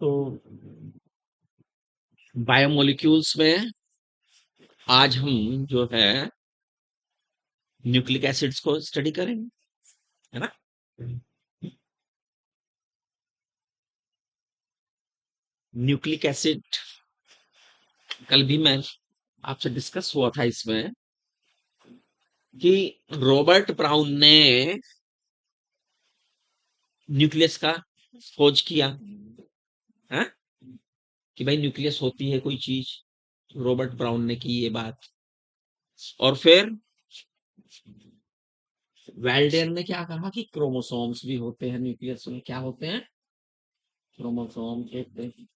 तो बायोमोलिक्यूल्स में आज हम जो है न्यूक्लिक एसिड्स को स्टडी करेंगे, है ना। न्यूक्लिक एसिड कल भी मैं आपसे डिस्कस हुआ था इसमें कि रॉबर्ट ब्राउन ने न्यूक्लियस का खोज किया है कि भाई न्यूक्लियस होती है कोई चीज। रॉबर्ट ब्राउन ने की ये बात। और फिर वेल्डेन ने क्या कहा कि क्रोमोसोम्स भी होते हैं न्यूक्लियस में। क्या होते हैं? क्रोमोसोम होते हैं।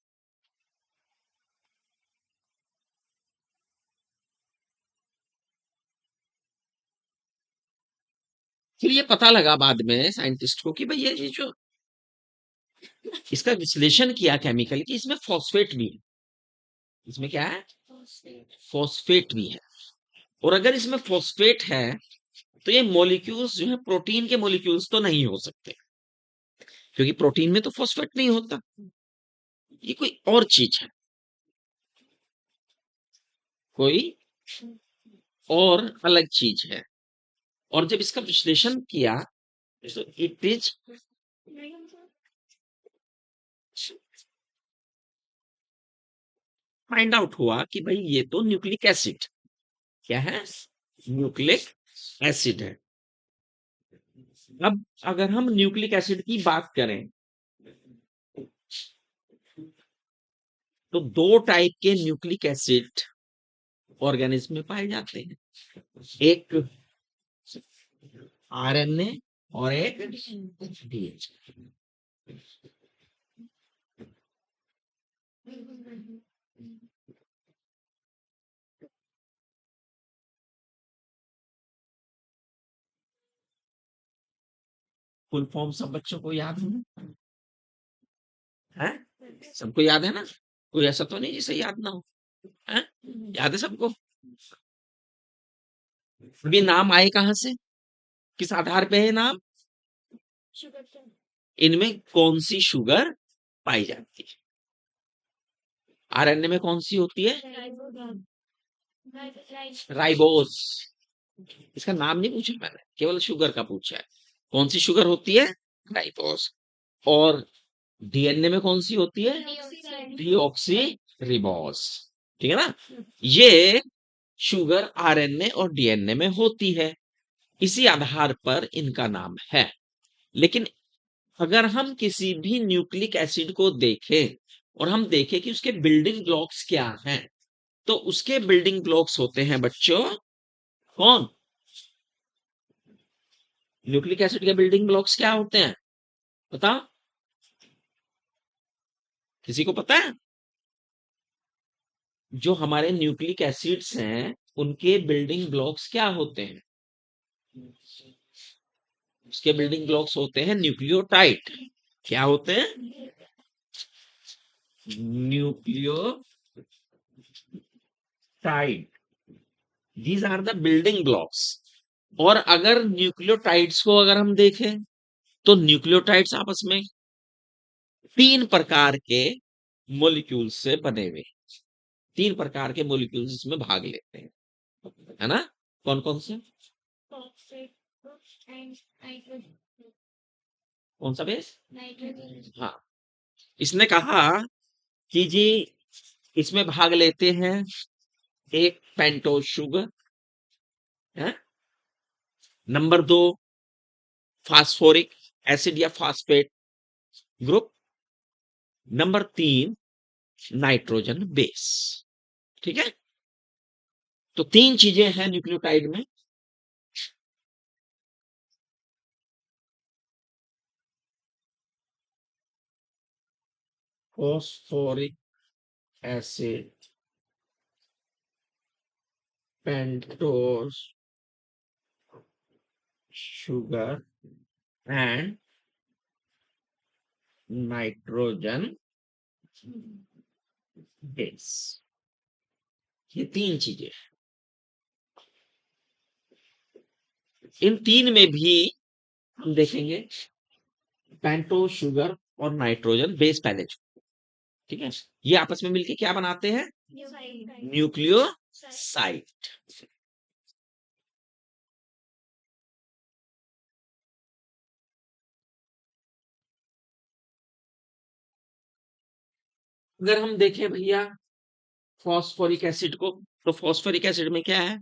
फिर ये पता लगा बाद में साइंटिस्ट को कि भाई ये जो इसका विश्लेषण किया केमिकल कि इसमें फॉस्फेट भी है। इसमें क्या है? फॉस्फेट भी है। और अगर इसमें फॉस्फेट है तो ये मॉलिक्यूल्स जो है प्रोटीन के मॉलिक्यूल्स तो नहीं हो सकते, क्योंकि प्रोटीन में तो फॉस्फेट नहीं होता। ये कोई और चीज है, कोई और अलग चीज है। और जब इसका विश्लेषण किया तो इट इज फाइंड आउट हुआ कि भाई ये तो न्यूक्लिक एसिड क्या है? न्यूक्लिक एसिड है। अब अगर हम न्यूक्लिक एसिड की बात करें तो दो टाइप के न्यूक्लिक एसिड ऑर्गेनिज्म में पाए जाते हैं। एक आरएनए और एक डीएनए। फुल फॉर्म सब बच्चों को याद है? सबको याद है ना? कोई ऐसा तो नहीं जिसे याद ना हो, है? याद है सबको? अभी नाम आए कहाँ से? किस आधार पे है नाम? इनमें कौन सी शुगर पाई जाती है? आरएनए में कौन सी होती है? राइबोस। इसका नाम नहीं पूछा मैंने, केवल शुगर का पूछा है। कौन सी शुगर होती है? राइबोस। और डीएनए में कौन सी होती है? Deoxy ribose. ठीक है ना। ये शुगर आरएनए और डीएनए में होती है, इसी आधार पर इनका नाम है। लेकिन अगर हम किसी भी न्यूक्लिक एसिड को देखें और हम देखें कि उसके बिल्डिंग ब्लॉक्स क्या हैं, तो उसके बिल्डिंग ब्लॉक्स होते हैं बच्चों कौन? न्यूक्लिक एसिड के बिल्डिंग ब्लॉक्स क्या होते हैं? बताओ, किसी को पता है? जो हमारे न्यूक्लिक एसिड्स हैं उनके बिल्डिंग ब्लॉक्स क्या होते हैं? उसके बिल्डिंग ब्लॉक्स होते हैं न्यूक्लियोटाइड। क्या होते हैं? Nucleotide. These are the building blocks. और अगर न्यूक्लियोटाइड्स को अगर हम देखें तो न्यूक्लियोटाइड्स आपस में तीन प्रकार के मॉलिक्यूल्स से बने हुए, तीन प्रकार के मॉलिक्यूल्स इसमें भाग लेते हैं, है ना। कौन कौन से? कौन सा बेस? हाँ। इसने कहा कि जी इसमें भाग लेते हैं एक पेंटोज शुगर है, नंबर दो फास्फोरिक एसिड या फास्फेट ग्रुप, नंबर तीन नाइट्रोजन बेस। ठीक है। तो तीन चीजें हैं न्यूक्लियोटाइड में। Phosphoric acid, pentose sugar and nitrogen base. ये तीन चीजें। इन तीन में भी हम देखेंगे पेंटोज शुगर और नाइट्रोजन बेस पहले ठीक है, ये आपस में मिलके क्या बनाते हैं? न्यूक्लियोसाइड। अगर हम देखें भैया फॉस्फोरिक एसिड को, तो फॉस्फोरिक एसिड में क्या है?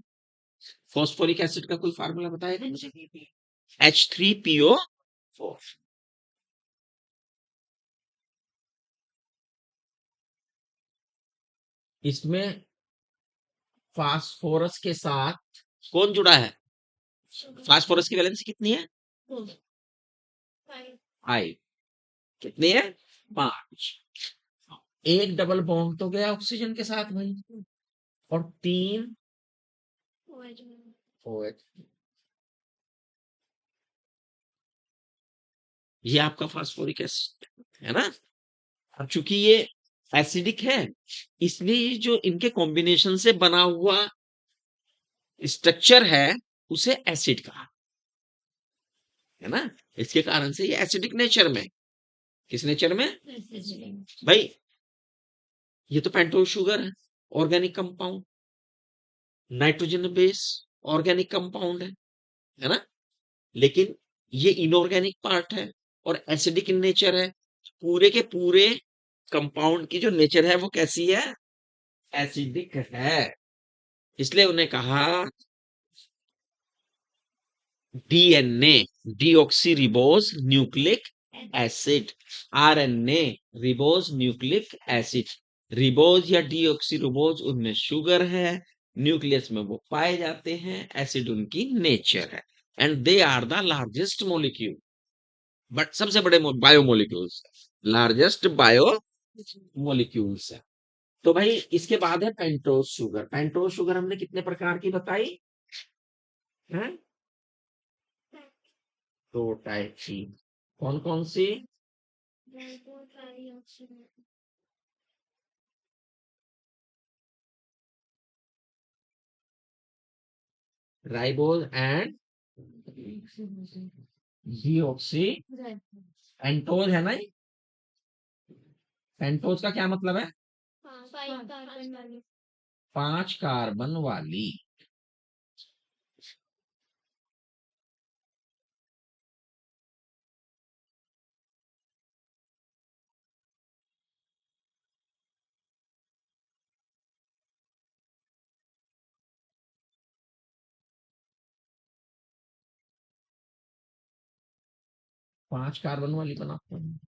फॉस्फोरिक एसिड का कोई फार्मूला बताएगा मुझे? H3PO4। इसमें फास्फोरस के साथ कौन जुड़ा है? फास्फोरस की वैलेंसी कितनी है? 5। कितनी है? 5। एक डबल बॉन्ड तो गया ऑक्सीजन के साथ भाई, और 3 OH। ये आपका फास्फोरिक एसिड है ना। अब चूंकि ये एसिडिक है, इसलिए ये जो इनके कॉम्बिनेशन से बना हुआ स्ट्रक्चर है उसे एसिड कहा, है ना। इसके कारण से ये एसिडिक नेचर में। किस नेचर में भाई? ये तो पेंटोज शुगर है, organic compound, nitrogen base organic compound है ना। लेकिन ये इनऑर्गेनिक पार्ट है और एसिडिक इन नेचर है। पूरे के पूरे कंपाउंड की जो नेचर है वो कैसी है? एसिडिक है। इसलिए उन्हें कहा DNA, deoxyribose nucleic acid. RNA, ribose nucleic acid. Ribose या डीऑक्सी रिबोज उनमें शुगर है, न्यूक्लियस में वो पाए जाते हैं, एसिड उनकी नेचर है। And they are the largest molecule, but सबसे बड़े बायोमोलिक्यूल्स, लार्जेस्ट बायो मोलिक्यूल्स है। तो भाई इसके बाद है पेंटोज शुगर। पेंटोज शुगर हमने कितने प्रकार की बताई है? 2 टाइप की। कौन कौन सी? राइबोज एंड डीऑक्सी पेंटोज है ना। पेंटोज का क्या मतलब है? 5 कार्बन वाली। 5 कार्बन वाली बनाते हैं।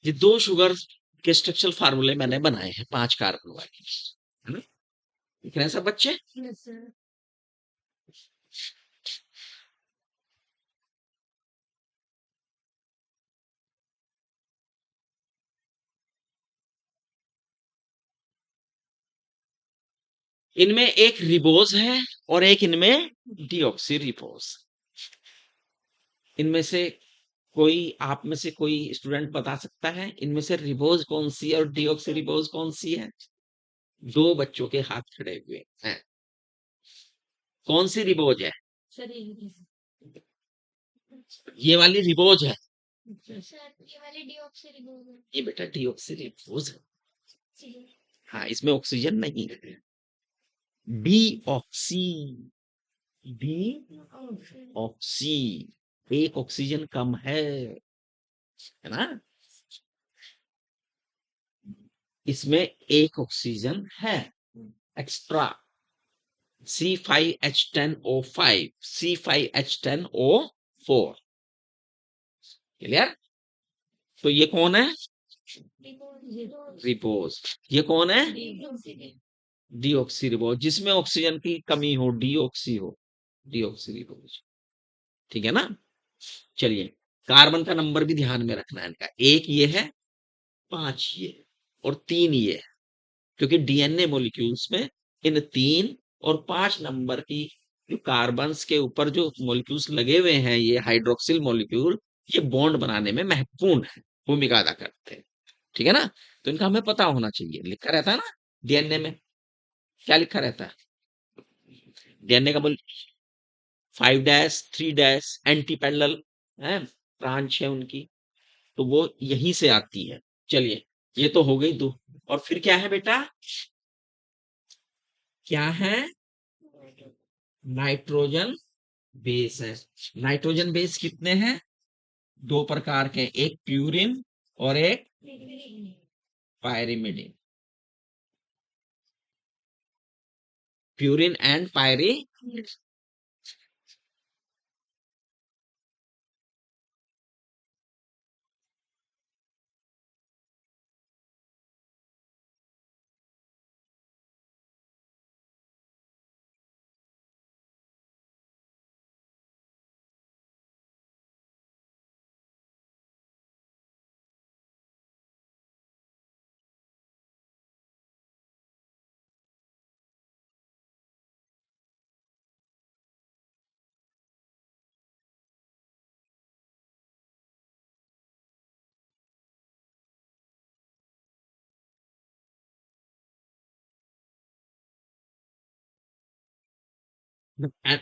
ये 2 शुगर के स्ट्रक्चरल फार्मूले मैंने बनाए हैं 5 कार्बन वाले, है ना। दिख रहे हैं सब बच्चे? इनमें एक रिबोज है और एक इनमें डीऑक्सी रिबोज। इनमें से कोई, आप में से कोई स्टूडेंट बता सकता है इनमें से रिबोज कौन सी है और डीऑक्सी रिबोज कौन सी है? 2 बच्चों के हाथ खड़े हुए हैं। कौन सी रिबोज है? ये वाली रिबोज है। ये बेटा डीऑक्सी रिबोज है। हाँ, इसमें ऑक्सीजन नहीं है। डीऑक्सी, डीऑक्सी, एक ऑक्सीजन कम है ना। इसमें एक ऑक्सीजन है एक्स्ट्रा, C5H10O5, C5H10O4। क्लियर? तो ये कौन है? रिपोज। ये कौन है? Deoxy repose. जिसमें ऑक्सीजन की कमी हो, डीऑक्सी हो, डीऑक्सी रिपोज। ठीक है ना। चलिए, कार्बन का नंबर भी ध्यान में रखना है इनका। 1 ये है, 5 ये और 3 ये है। क्योंकि डीएनए मॉलिक्यूल्स में इन 3 और 5 नंबर की जो कार्बन्स के ऊपर जो मॉलिक्यूल्स लगे हुए हैं, ये हाइड्रोक्सिल मॉलिक्यूल, ये बॉन्ड बनाने में महत्वपूर्ण है, भूमिका अदा करते हैं। ठीक है ना? तो इनका हमें पता होना चाहिए। लिखा रहता है ना डीएनए में, क्या लिखा रहता है? डीएनए का बोल 5 डैश 3 डैश एंटी पैरेलल है, ब्रांच है उनकी, तो वो यहीं से आती है। चलिए, ये तो हो गई दो। और फिर क्या है बेटा? क्या है? नाइट्रोजन बेस है। नाइट्रोजन बेस कितने हैं? 2 प्रकार के, एक प्यूरिन और एक पायरिमिडिन। प्यूरिन एंड पायरी।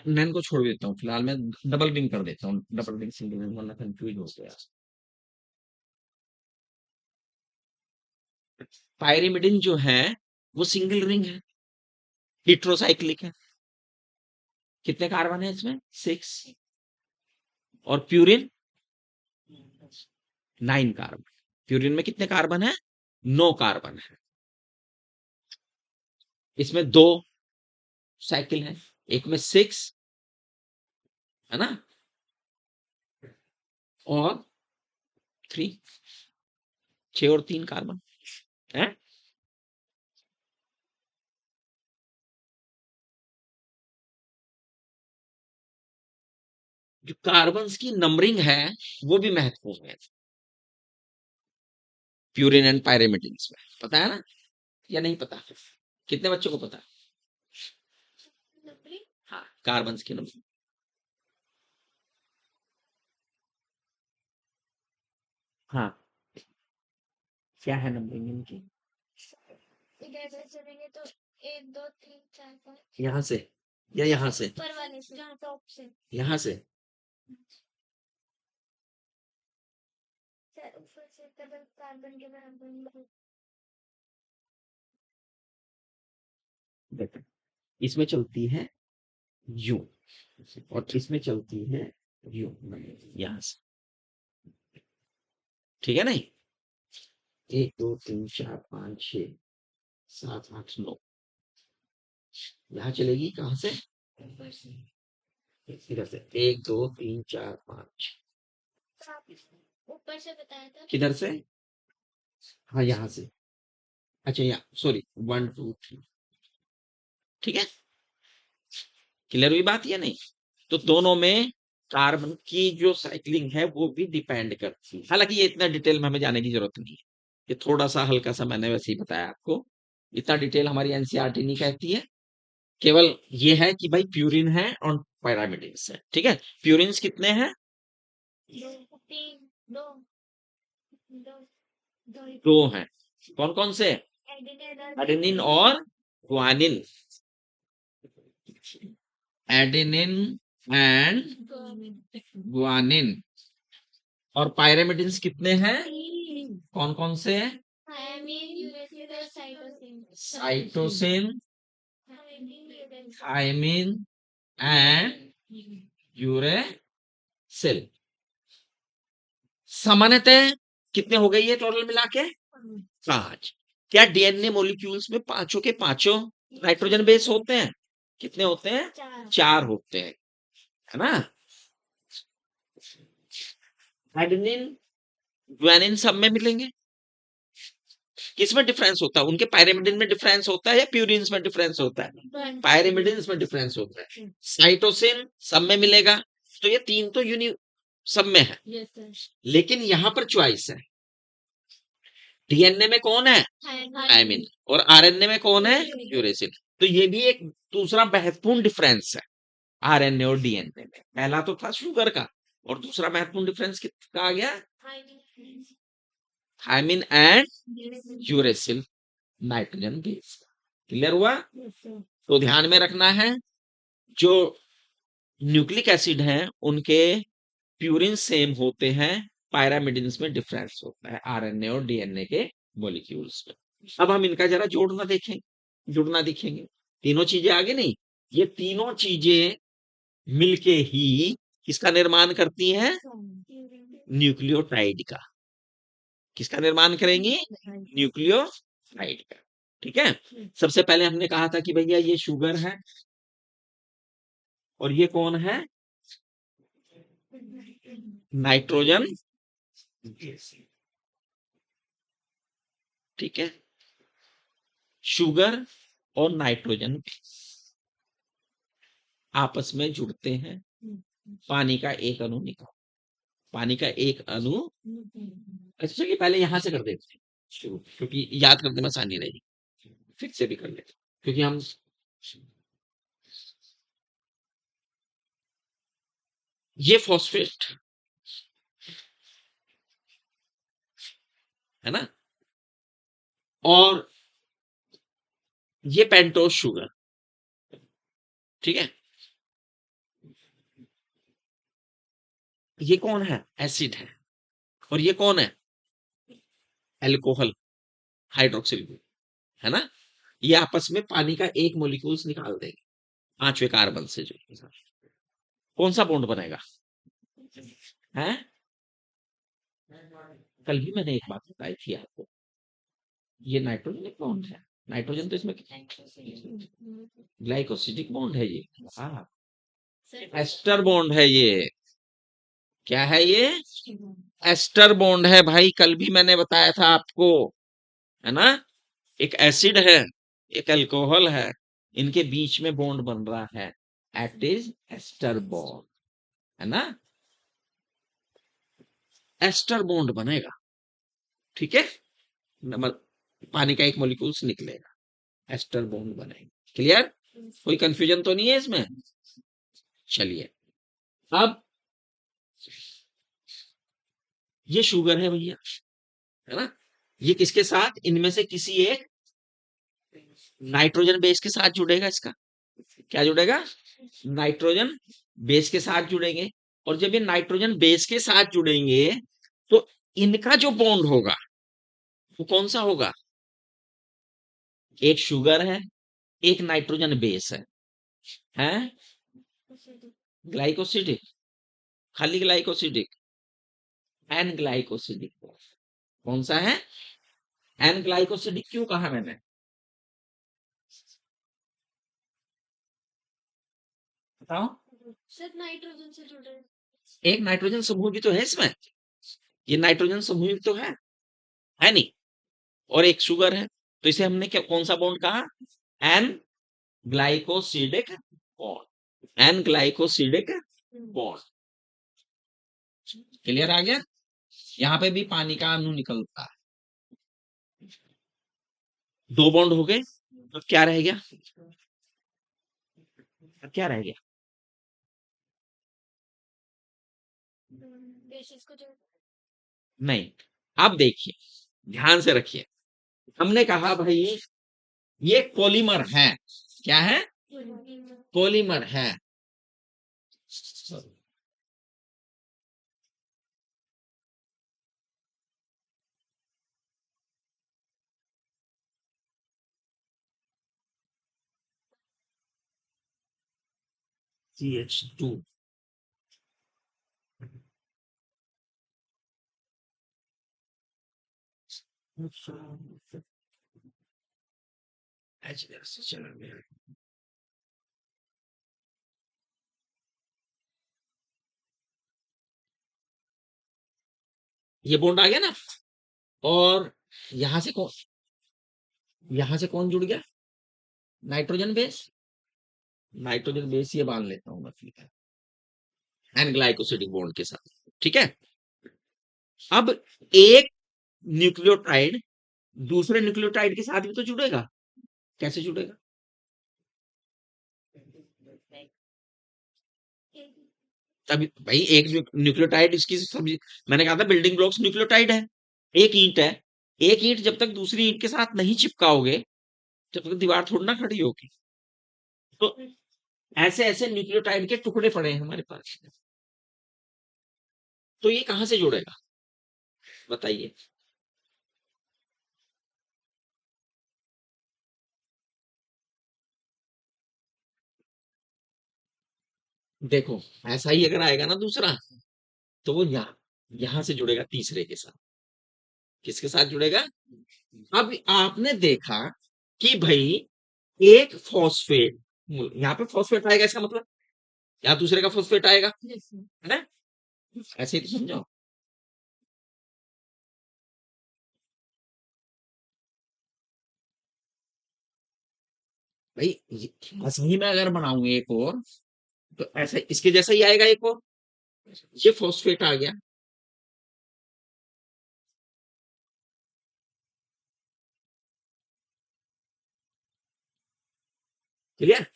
नैन को छोड़ देता हूँ फिलहाल, मैं डबल रिंग कर देता हूँ, डबल रिंग सिंगल रिंग, वरना कंफ्यूज हो गया। पायरिमिडिन जो है वो सिंगल रिंग है, हेट्रोसाइक्लिक है। कितने कार्बन है इसमें? 6। और प्यूरिन 9 कार्बन। प्यूरिन में कितने कार्बन है? 9 कार्बन है। इसमें 2 साइकिल है, एक में 6 है ना, और 3, 6 और 3 कार्बन है। जो कार्बन्स की नंबरिंग है वो भी महत्वपूर्ण है प्यूरिन एंड पायरिमिडिन्स में, पता है ना या नहीं पता? कितने बच्चों को पता है? हाँ, कार्बन्स की नंबरिंग। हाँ, क्या है नंबरिंग इनकी? इधर से चलेंगे तो 1 2 3 4 5, यहाँ से या यहाँ से? ऊपर वाले से, जहाँ टॉप से, यहाँ से। सर ऊपर से डबल कार्बन के बराबर। देखो, इसमें चलती है यू और इसमें चलती है यू, यहाँ से। ठीक है नहीं? 1 2 3 4 5 6 7 8 9, यहाँ चलेगी कहाँ से? इधर से 1 2 3 4 5। ऊपर से बताया था, किधर से? हाँ, यहाँ से। अच्छा, यहाँ सॉरी, 1 2 3। ठीक है, क्लियर हुई बात या नहीं? तो दोनों में कार्बन की जो साइक्लिंग है वो भी डिपेंड करती है। हालांकि ये इतना डिटेल में हमें जाने की जरूरत नहीं है, ये थोड़ा सा हल्का सा मैंने वैसे ही बताया आपको। इतना डिटेल हमारी एनसीईआरटी नहीं कहती है। केवल ये है कि भाई प्यूरिन है और पैरामिडिन्स है। ठीक है, प्यूरिन्स कितने हैं? 2 हैं। कौन कौन से? एडेनिन और ग्वानिन। Adenine and guanine. और पायरामिडिन्स कितने हैं? कौन कौन से? Cytosine, thymine and uracil. सामान्यतः कितने हो गए ये टोटल मिला के? 5। क्या डीएनए मॉलिक्यूल्स में पांचों के पांचों नाइट्रोजन बेस होते हैं? कितने होते हैं? 4 होते हैं, है ना? एडेनिन ग्वानिन सब में मिलेंगे। किसमें डिफरेंस होता है? उनके पायरिमिडिन में डिफरेंस होता है या प्यूरिन्स में डिफरेंस होता है? पायरिमिडिन्स में डिफरेंस होता है। साइटोसिन सब में मिलेगा, तो ये 3 तो यूनि सब में है। लेकिन यहां पर चॉइस है, डीएनए में कौन है? थायमिन। और आरएनए में कौन है? यूरेसिल। तो ये भी एक दूसरा महत्वपूर्ण डिफरेंस है आरएनए और डीएनए में। पहला तो था शुगर का, और दूसरा महत्वपूर्ण डिफरेंस किसका आ गया? Thymine and uracil nitrogen base. Clear हुआ? तो ध्यान में रखना है, जो न्यूक्लिक एसिड हैं उनके प्यूरिन सेम होते हैं, पायरामिडिन्स में डिफरेंस होता है आरएनए और डीएनए के मॉलिक्यूल्स में। अब हम इनका जरा जुड़ना देखेंगे। तीनों चीजें आगे नहीं, ये तीनों चीजें मिलके ही किसका निर्माण करती हैं? न्यूक्लियोटाइड का। किसका निर्माण करेंगी? न्यूक्लियोटाइड का। ठीक है। सबसे पहले हमने कहा था कि भैया ये शुगर है, और ये कौन है? नाइट्रोजन। ठीक है। शुगर और नाइट्रोजन आपस में जुड़ते हैं, पानी का एक अणु निकाल, पानी का एक अणु। अच्छा चलिए पहले यहां से कर देते हैं शुरू, क्योंकि याद करने में आसानी रहेगी। फिर से भी कर लेते हैं, क्योंकि हम ये फॉस्फेट है ना, और ये पेंटोज शुगर। ठीक है। ये कौन है? एसिड है। और ये कौन है? एल्कोहल, हाइड्रोक्सिल ग्रुप, है ना। ये आपस में पानी का एक मॉलिक्यूल्स निकाल देंगे पांचवें कार्बन से जो। कौन सा बॉन्ड बनेगा? है, कल भी मैंने एक बात बताई थी आपको, ये नाइट्रोजन एक बॉन्ड है। नाइट्रोजन तो इसमें ग्लाइकोसिडिक बॉन्ड है ये। हाँ, एस्टर बॉन्ड है ये। क्या है ये? एस्टर बॉन्ड है भाई, कल भी मैंने बताया था आपको, है ना। एक एसिड है, एक अल्कोहल है, इनके बीच में बॉन्ड बन रहा है, एट इज एस्टर बॉन्ड, है ना। एस्टर बॉन्ड बनेगा। ठीक है। नंबर, पानी का एक मॉलिक्यूल्स निकलेगा, एस्टर बॉन्ड बनेगा। क्लियर? कोई कंफ्यूजन तो नहीं है इसमें? चलिए, अब ये शुगर है भैया, है ना। ये किसके साथ? इनमें से किसी एक नाइट्रोजन बेस के साथ जुड़ेगा। इसका क्या जुड़ेगा? नाइट्रोजन बेस के साथ जुड़ेंगे। और जब ये नाइट्रोजन बेस के साथ जुड़ेंगे, तो इनका जो बॉन्ड होगा वो कौन सा होगा? एक शुगर है, एक नाइट्रोजन बेस है ग्लाइकोसिडिक, खाली ग्लाइकोसिडिक, एन ग्लाइकोसिडिक। कौन सा है? N glycosidic. क्यों कहा मैंने? बताओ। सिर्फ नाइट्रोजन से जुड़े। एक नाइट्रोजन समूह भी तो है इसमें, ये नाइट्रोजन समूह भी तो है नहीं। और एक शुगर है, तो इसे हमने क्या, कौन सा बॉन्ड कहा? N glycosidic bond, N glycosidic bond. Clear आ गया? यहाँ पे भी पानी का अणु निकलता है, दो बॉन्ड हो गए, तो क्या रह गया? अब क्या रह गया? बेसिस को जोड़। नहीं। अब देखिए, ध्यान से रखिए, हमने कहा भाई ये पॉलीमर है। क्या है? पॉलीमर है। CH2। से चला गया। ये बॉन्ड आ गया ना, और यहां से कौन, यहां से कौन जुड़ गया? Nitrogen base. नाइट्रोजन बेस ये बांध लेता हूं मैं, ठीक है, एन ग्लाइकोसिडिक बॉन्ड के साथ। ठीक है। अब एक न्यूक्लियोटाइड दूसरे न्यूक्लियोटाइड के साथ भी तो जुड़ेगा। कैसे जुड़ेगा? तभी भाई एक न्यूक्लियोटाइड इसकी सब्जी, मैंने कहा था बिल्डिंग ब्लॉक्स न्यूक्लियोटाइड है। एक ईंट है, एक ईंट जब तक दूसरी ईंट के साथ नहीं चिपकाओगे, जब तक दीवार थोड़ी ना खड़ी होगी। तो ऐसे ऐसे न्यूक्लियोटाइड के टुकड़े पड़े हैं हमारे पास। तो ये कहां से जुड़ेगा बताइए? देखो, ऐसा ही अगर आएगा ना दूसरा, तो वो यहां से जुड़ेगा तीसरे के साथ। किसके साथ जुड़ेगा? अब आपने देखा कि भाई एक फॉस्फेट, यहाँ पे फॉस्फेट आएगा, इसका मतलब यहाँ दूसरे का फॉस्फेट आएगा, है ना? ऐसे ही तो समझो भाई। ऐसे ही मैं अगर बनाऊंगी एक और, तो ऐसा इसके जैसा ही आएगा एक और। ये फॉस्फेट आ गया। क्लियर?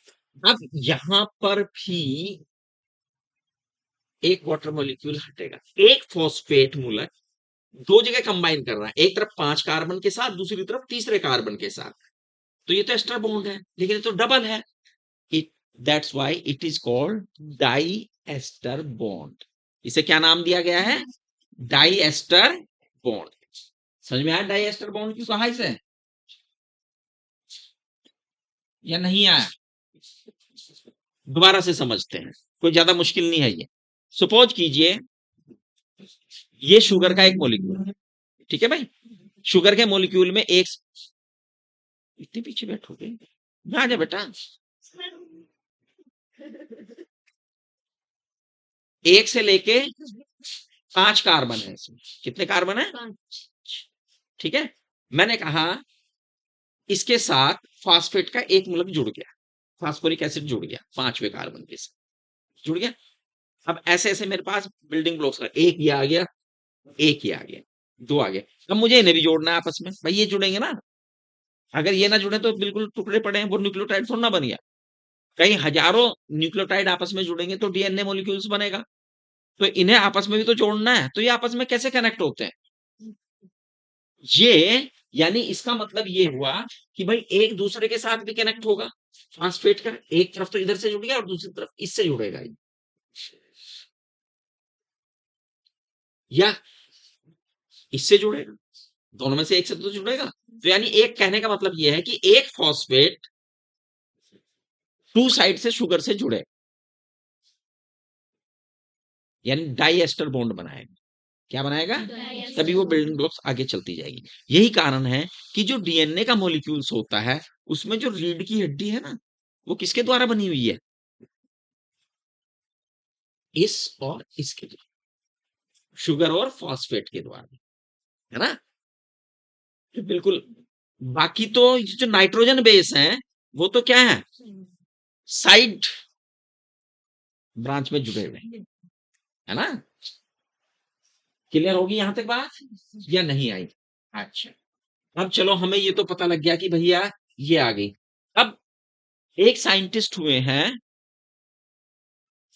अब यहां पर भी एक वाटर मॉलिक्यूल हटेगा। एक फॉस्फेट मूलक दो जगह कंबाइन कर रहा है, एक तरफ 5 कार्बन के साथ, दूसरी तरफ तीसरे कार्बन के साथ। तो ये तो एस्टर बॉन्ड है, लेकिन ये तो डबल है। It that's why it is called diester bond. इसे क्या नाम दिया गया है? Diester bond. समझ में आया डाई एस्टर बॉन्ड क्यों कहा इसे, या नहीं आया? दोबारा से समझते हैं, कोई ज्यादा मुश्किल नहीं है ये। सपोज कीजिए ये शुगर का एक मॉलिक्यूल है, ठीक है भाई। शुगर के मॉलिक्यूल में एक, इतने पीछे बैठोगे, आ जा बेटा। एक से लेके 5 कार्बन है इसमें। कितने कार्बन है? ठीक है। मैंने कहा इसके साथ फास्फेट का एक मूलक जुड़ गया, फास्फोरिक एसिड जुड़ गया 5वें कार्बन के साथ, जुड़ गया। अब ऐसे ऐसे मेरे पास बिल्डिंग ब्लॉक्स का एक ये आ गया, एक ये आ गया, दो आ गए। अब मुझे इन्हें भी जोड़ना है आपस में, भाई ये जुड़ेंगे ना। अगर ये ना जुड़े तो बिल्कुल टुकड़े पड़े हैं, वो न्यूक्लियोटाइड थोड़ा ना बन गया। कई हजारों न्यूक्लियोटाइड आपस में जुड़ेंगे तो डीएनए मॉलिक्यूल्स बनेगा। तो इन्हें आपस में भी तो जोड़ना है, तो ये आपस में कैसे कनेक्ट होते हैं? ये यानी इसका मतलब ये हुआ कि भाई एक दूसरे के साथ भी कनेक्ट होगा। फास्फेट का एक तरफ तो इधर से जुड़ गया और दूसरी तरफ इससे जुड़ेगा ये। या इससे जुड़ेगा, दोनों में से एक से तो जुड़ेगा। तो यानी एक कहने का मतलब ये है कि एक फॉस्फेट टू साइड से शुगर से जुड़े, यानी डाई एस्टर बॉन्ड बनाएगा। क्या बनाएगा? तभी वो बिल्डिंग ब्लॉक्स आगे चलती जाएगी। यही कारण है कि जो डीएनए का मॉलिक्यूल्स होता है, उसमें जो रीढ़ की हड्डी है ना, वो किसके द्वारा बनी हुई है? इस और इसके द्वारा, शुगर और फॉस्फेट के द्वारा, है ना? तो बिल्कुल। बाकी तो ये जो नाइट्रोजन बेस है, वो तो क्या है, साइड ब्रांच में जुड़े हुए हैं, है ना? क्लियर होगी यहां तक बात या नहीं आई? अच्छा, अब चलो हमें ये तो पता लग गया कि भैया ये आ गई। अब एक साइंटिस्ट हुए हैं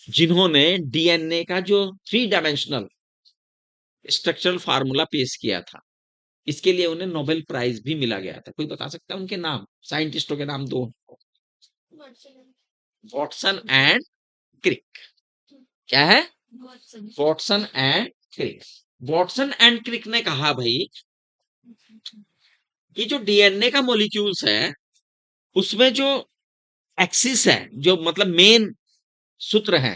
जिन्होंने डीएनए का जो 3 डायमेंशनल स्ट्रक्चरल फार्मूला पेश किया था, इसके लिए उन्हें नोबेल प्राइज भी मिला गया था। कोई बता सकता है उनके नाम, साइंटिस्टों के नाम दो? Watson and Crick. क्या है? Watson and Crick. Watson and Crick ने कहा भाई कि जो डीएनए का मॉलिक्यूल्स है, उसमें जो एक्सिस है, जो मतलब मेन सूत्र है,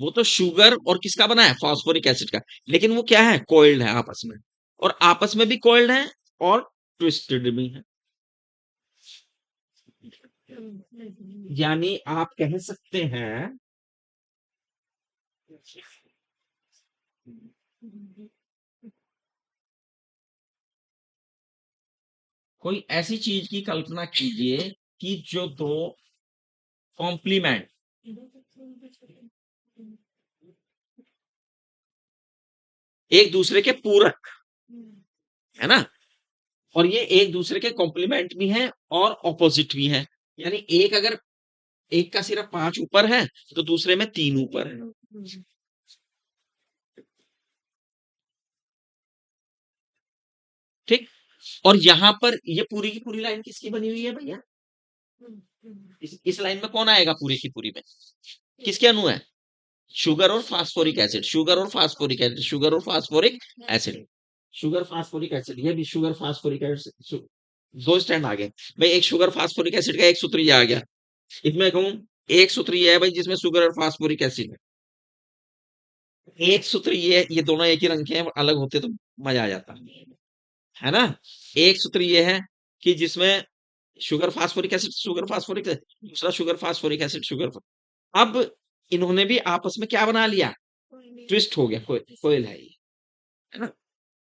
वो तो शुगर और किसका बना है? फास्फोरिक एसिड का। लेकिन वो क्या है? कॉइल्ड है आपस में, और आपस में भी कॉइल्ड है और ट्विस्टेड भी है। यानी आप कह सकते हैं कोई ऐसी चीज की कल्पना कीजिए कि जो दो कॉम्प्लीमेंट, एक दूसरे के पूरक, है ना? और ये एक दूसरे के कॉम्प्लीमेंट भी हैं और ऑपोजिट भी हैं। यानी एक अगर एक का सिर्फ 5 ऊपर है तो दूसरे में 3 ऊपर है। ठीक। और यहां पर ये पूरी की पूरी लाइन किसकी बनी हुई है भैया? इस लाइन में कौन आएगा पूरी की पूरी में? किसके अणु है? शुगर और फास्फोरिक एसिड, शुगर और फास्फोरिक एसिड, शुगर और phosphoric acid, sugar phosphoric acid, ये भी शुगर फास्फोरिक एसिड। दो स्टैंड आ गए भाई, एक शुगर फास्फोरिक एसिड का एक सूत्र ये आ गया। इसमें कहूं एक सूत्र ये है भाई जिसमें शुगर और फास्फोरिक एसिड है, एक सूत्र ये दोनों एक ही रंग के हैं, अलग होते तो मजा आ जाता है ना। एक सूत्र ये है कि जिसमें sugar phosphoric acid, sugar phosphoric, दूसरा शुगर फास्फोरिक एसिड, शुगर। अब इन्होंने भी आपस में क्या बना लिया? ट्विस्ट हो गया, कोयल है ये, है ना।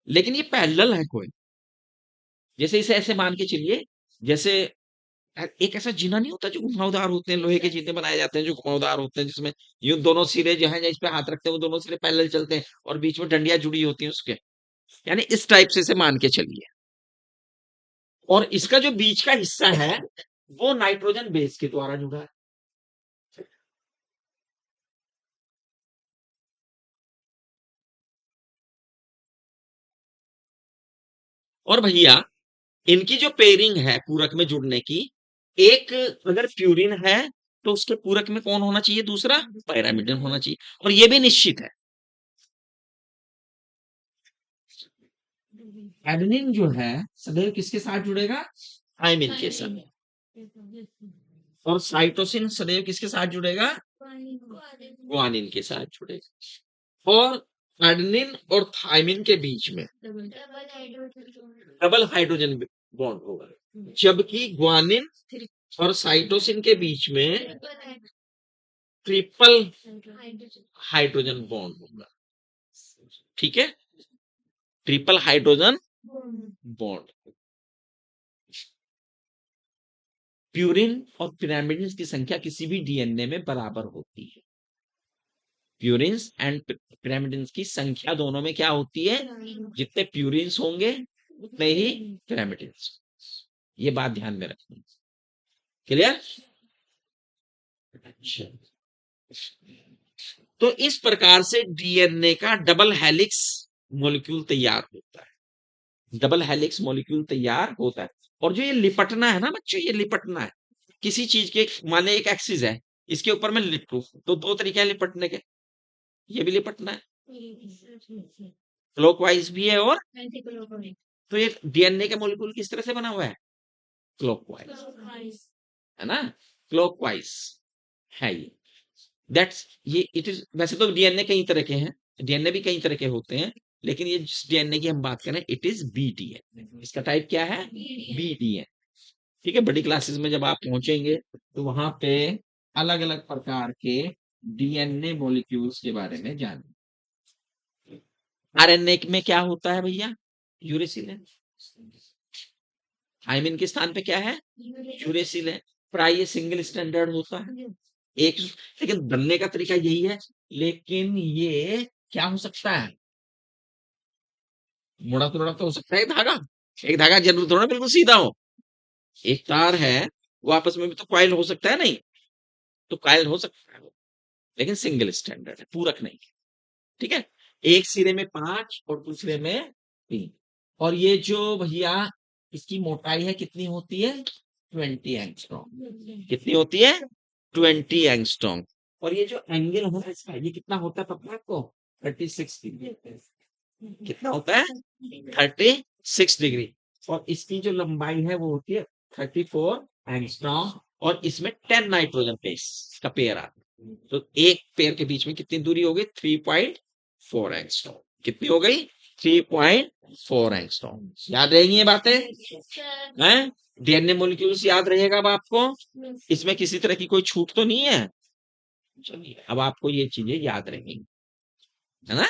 लेकिन ये पैरेलल है कोयल। जैसे इसे ऐसे मान के चलिए, जैसे एक ऐसा जीना नहीं होता जो घुमावदार होते हैं, लोहे के जीने बनाए जाते हैं जो घुमावदार होते हैं, जिसमें यूं दोनों सिरे जो है इस पे हाथ रखते हैं वो दोनों सिरे पैरेलल चलते हैं और बीच में डंडियां जुड़ी होती हैं उसके। यानी इस टाइप से इसे मान के चलिए। और इसका जो बीच का हिस्सा है वो नाइट्रोजन बेस के द्वारा जुड़ा है। और भैया इनकी जो पेयरिंग है पूरक में जुड़ने की, एक अगर प्यूरिन है तो उसके पूरक में कौन होना चाहिए? दूसरा पैरामिडन होना चाहिए। और ये भी निश्चित है, एडेनिन जो है सदैव किसके साथ जुड़ेगा? थायमिन के साथ। और साइटोसिन सदैव किसके साथ जुड़ेगा? ग्वानिन के साथ जुड़ेगा। और एडेनिन और थायमिन के बीच में डबल हाइड्रोजन बॉन्ड होगा, जबकि ग्वानिन और साइटोसिन के बीच में ट्रिपल हाइड्रोजन बॉन्ड होगा। ठीक है, ट्रिपल हाइड्रोजन बॉन्ड। प्यूरिन और पिरामिडिन की संख्या किसी भी डीएनए में बराबर होती है। प्यूरिन्स एंड पिरामिडिन की संख्या दोनों में क्या होती है? जितने प्यूरिन्स होंगे उतने ही पिरामिडिन्स। ये बात ध्यान में रखनी। क्लियर? अच्छा, तो इस प्रकार से डीएनए का डबल हेलिक्स मॉलिक्यूल तैयार होता है। डबल हेलिक्स मॉलिक्यूल तैयार होता है। और जो ये लिपटना है ना बच्चों, ये लिपटना है किसी चीज के, मान एक एक्सिस है, इसके ऊपर मैं लिपटू तो दो तरीके हैं लिपटने के। ये भी लिपटना है, क्लॉकवाइज भी है और तो ये डीएनए का मॉलिक्यूल किस तरह से बना हुआ है? क्लॉकवाइज, है ना, क्लॉकवाइज है ये। दैट्स ये इट इज। वैसे तो डीएनए कई तरह के हैं, डीएनए भी कई तरह के होते हैं, लेकिन ये जिस डीएनए की हम बात करें इट इज बीडीएन। इसका टाइप क्या है? बीडीएन। ठीक है, बड़ी क्लासेस में जब आप पहुंचेंगे तो वहां पे अलग अलग प्रकार के डीएनए मॉलिक्यूल्स के बारे में जानेंगे। आरएनए में क्या होता है भैया? यूरेसिल है। थायमिन के स्थान पे क्या है? यूरेसिल है। प्राय ये सिंगल स्टैंडर्ड होता है, एक, लेकिन बनने का तरीका यही है। लेकिन ये क्या हो सकता है? मुड़ा तो हो सकता है धागा, एक धागा जरूर थोड़ा बिल्कुल सीधा हो। एक तार है, वो आपस में भी तो कॉइल हो सकता है, नहीं तो कॉइल हो सकता है वो, लेकिन सिंगल स्टैंडर्ड है, पूरक नहीं। ठीक है, एक सिरे में 5 और दूसरे में 3। और ये जो भैया इसकी मोटाई है कितनी होती है? 20 एंगस्ट्रॉम। कितनी होती है? 20 एंगस्ट्रॉम। और ये जो एंगल है इसका, ये कितना होता है पता है आपको? 36 डिग्री। कितना होता है? 36 डिग्री। और इसकी जो लंबाई है वो होती है 34 एंगस्ट्रॉम। और इसमें 10 नाइट्रोजन बेस का पेयर आता है, तो एक पेयर के बीच में कितनी दूरी हो गई? 3.4 एंगस्ट्रॉम। कितनी हो गई? 3.4 एंगस्ट्रॉम। याद रहेंगी ये बातें? हैं? डीएनए मॉलिक्यूल्स याद रहेगा अब आपको? इसमें किसी तरह की कोई छूट तो नहीं है? चलिए, अब आपको ये चीजें याद रहेंगी, है ना।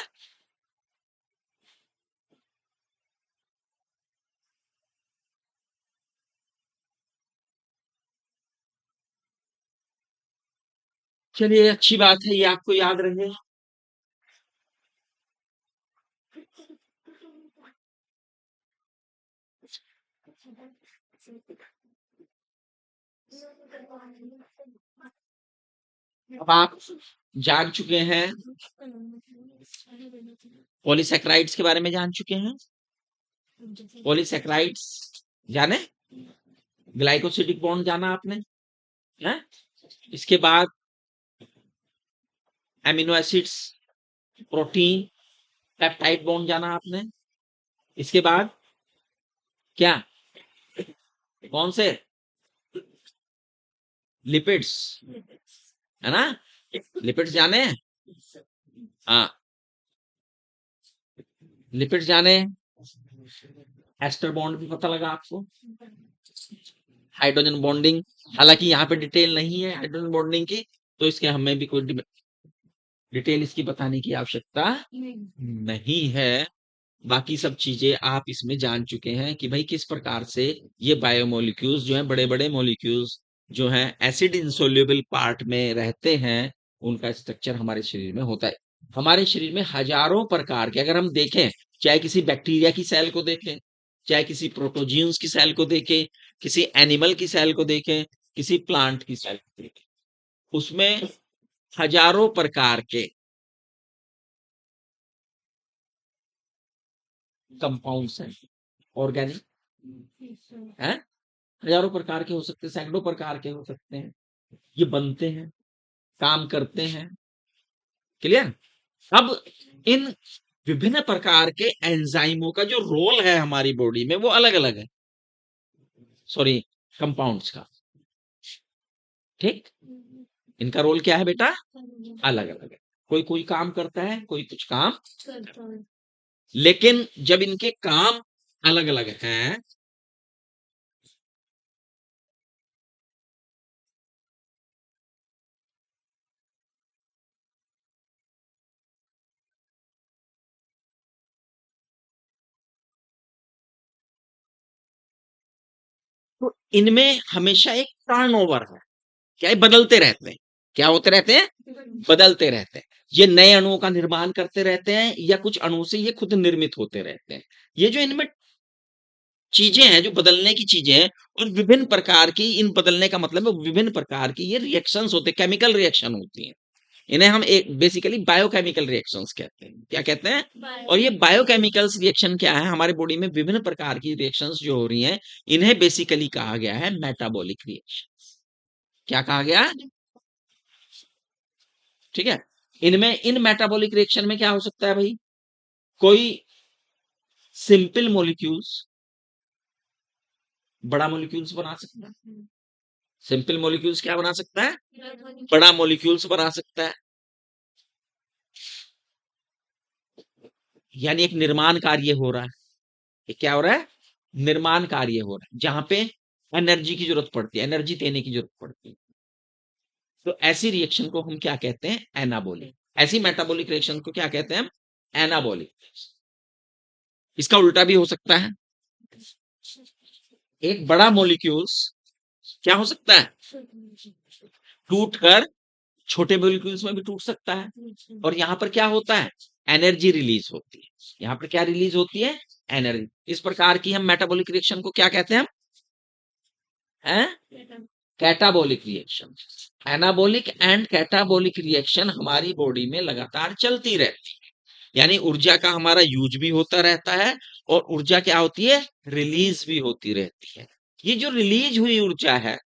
चलिए, अच्छी बात है, ये आपको याद रहे। अब आप जान चुके हैं, पॉलीसेक्राइड्स के बारे में जान चुके हैं। पॉलीसेक्राइड्स जाने, ग्लाइकोसिडिक बॉन्ड जाना आपने, है? इसके बाद amino acids, protein, peptide bond जाना आपने। इसके बाद क्या, कौन से, लिपिड्स, है ना, लिपिड्स जाने हैं। हाँ, लिपिड्स जाने, एस्टर बॉन्ड भी पता लगा आपको, हाइड्रोजन बॉन्डिंग, हालांकि यहाँ पे डिटेल नहीं है हाइड्रोजन बॉन्डिंग की, तो इसके हमें भी कोई डिटेल इसकी बताने की आवश्यकता नहीं है। बाकी सब चीजें आप इसमें जान चुके हैं कि भाई किस प्रकार से ये बायोमोलिक्यूल्स जो हैं, बड़े बड़े मोलिक्यूल्स जो हैं एसिड इंसोल्यूबल पार्ट में रहते हैं, उनका स्ट्रक्चर हमारे शरीर में होता है। हमारे शरीर में हजारों प्रकार के, अगर हम देखें, चाहे किसी बैक्टीरिया की सेल को देखें, चाहे किसी प्रोटोजियंस की सेल को देखें, किसी एनिमल की सेल को देखें, किसी प्लांट की सेल को देखें, उसमें हजारों प्रकार के कंपाउंड्स हैं, ऑर्गेनिक हैं, हजारों प्रकार के हो सकते हैं, सैकड़ों प्रकार के हो सकते हैं, ये बनते हैं, काम करते हैं। क्लियर। अब इन विभिन्न प्रकार के एंजाइमों का जो रोल है हमारी बॉडी में वो अलग अलग है, सॉरी, कंपाउंड्स का, ठीक, इनका रोल क्या है बेटा, अलग अलग है। कोई कोई काम करता है, कोई कुछ काम, लेकिन जब इनके काम अलग अलग हैं, तो इनमें हमेशा एक टर्नओवर है, क्या है, बदलते रहते हैं, क्या होते रहते हैं, बदलते रहते हैं। ये नए अणुओं का निर्माण करते रहते हैं या कुछ अणु से ये खुद निर्मित होते रहते हैं। ये जो इनमें चीजें हैं, जो बदलने की चीजें हैं, और विभिन्न प्रकार की, इन बदलने का मतलब है विभिन्न प्रकार की ये रिएक्शंस होते हैं, केमिकल रिएक्शन होती हैं। इन्हें हम एक बेसिकली बायोकेमिकल रिएक्शंस कहते हैं। क्या कहते हैं? और ये बायोकेमिकल्स रिएक्शन क्या है, हमारे बॉडी में विभिन्न प्रकार की रिएक्शंस जो हो रही हैं, इन्हें बेसिकली कहा गया है मेटाबॉलिक रिएक्शन। क्या कहा गया, ठीक है। इनमें, इन मेटाबॉलिक रिएक्शन में क्या हो सकता है भाई, कोई सिंपल मॉलिक्यूल्स बड़ा मॉलिक्यूल्स बना सकता है, सिंपल मॉलिक्यूल्स क्या बना सकता है, बड़ा मॉलिक्यूल्स बना सकता है। यानी एक निर्माण कार्य हो रहा है, ये क्या हो रहा है, निर्माण कार्य हो रहा है, जहां पे एनर्जी की जरूरत पड़ती है, एनर्जी देने की जरूरत पड़ती है। तो ऐसी रिएक्शन को हम क्या कहते हैं, एनाबॉलिक। ऐसी मेटाबॉलिक रिएक्शन को क्या कहते हैं हम, एनाबॉलिक। इसका उल्टा भी हो सकता है, एक बड़ा मॉलिक्यूल्स क्या हो सकता है, टूट कर छोटे मॉलिक्यूल्स में भी टूट सकता है, और यहाँ पर क्या होता है, एनर्जी रिलीज होती है। यहाँ पर क्या रिलीज होती है, एनर्जी। इस प्रकार की हम मेटाबॉलिक रिएक्शन को क्या कहते हैं, catabolic reaction. Anabolic and catabolic reaction हमारी बॉडी में लगातार चलती रहती है, यानी ऊर्जा का हमारा यूज भी होता रहता है, और ऊर्जा क्या होती है, रिलीज भी होती रहती है। ये जो रिलीज हुई ऊर्जा है,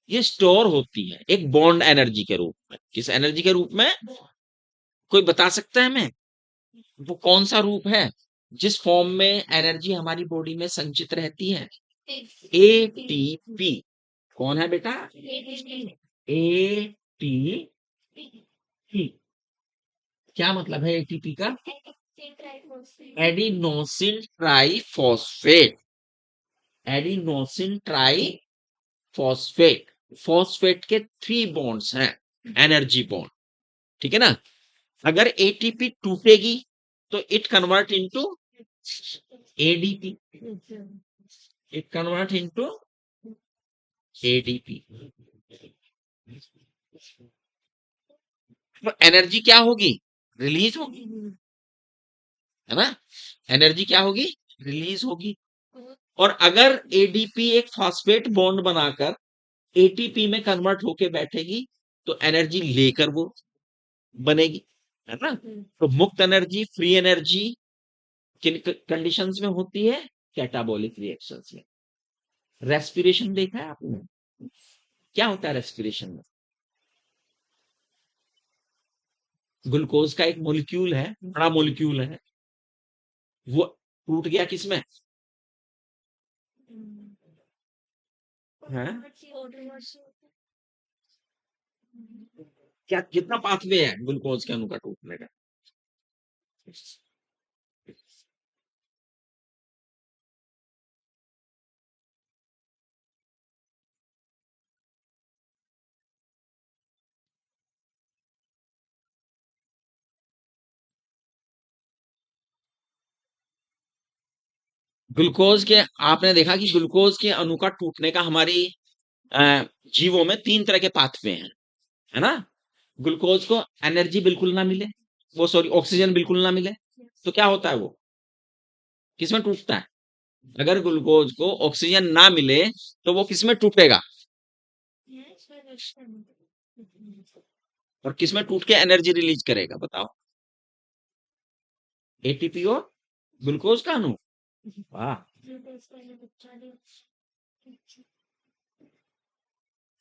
ये स्टोर होती है एक बॉन्ड एनर्जी के रूप में। किस एनर्जी के रूप में, कोई बता सकता है हमें, वो कौन सा रूप है जिस फॉर्म में एनर्जी हमारी बॉडी में संचित रहती है, एटीपी। कौन है बेटा, एटीपी। क्या मतलब है एटीपी का, adenosine triphosphate, adenosine triphosphate. Phosphate के 3 बॉन्ड्स हैं, एनर्जी बॉन्ड, ठीक है ना। अगर एटीपी टूटेगी तो it convert into ADP, it convert into ADP. तो एनर्जी क्या होगी, रिलीज होगी, है ना, एनर्जी क्या होगी, रिलीज होगी। और अगर एडीपी एक फॉस्फेट बॉन्ड बनाकर एटीपी में कन्वर्ट होके बैठेगी तो एनर्जी लेकर वो बनेगी, है ना। तो मुक्त एनर्जी, फ्री एनर्जी किन कंडीशंस में होती है? कैटाबॉलिक रिएक्शंस में। रेस्पिरेशन देखा है आपने? क्या होता है रेस्पिरेशन में? ग्लूकोज का एक मोलिक्यूल है, बड़ा मोलिक्यूल है, वो टूट गया किसमें? है क्या, कितना पाथवे है ग्लूकोज के अणु का टूटने का? ग्लूकोज के, आपने देखा कि ग्लूकोज के अणु का टूटने का हमारी जीवों में 3 तरह के पाथवे हैं, है ना। ग्लूकोज को एनर्जी बिल्कुल ना मिले, वो सॉरी ऑक्सीजन बिल्कुल ना मिले, तो क्या होता है? वो किसमें टूटता है? अगर ग्लूकोज को ऑक्सीजन ना मिले तो वो किसमें टूटेगा? और किसमें टूट के एनर्जी रिलीज करेगा? बताओ। एटीपी और ग्लूकोज का अणु। वाह,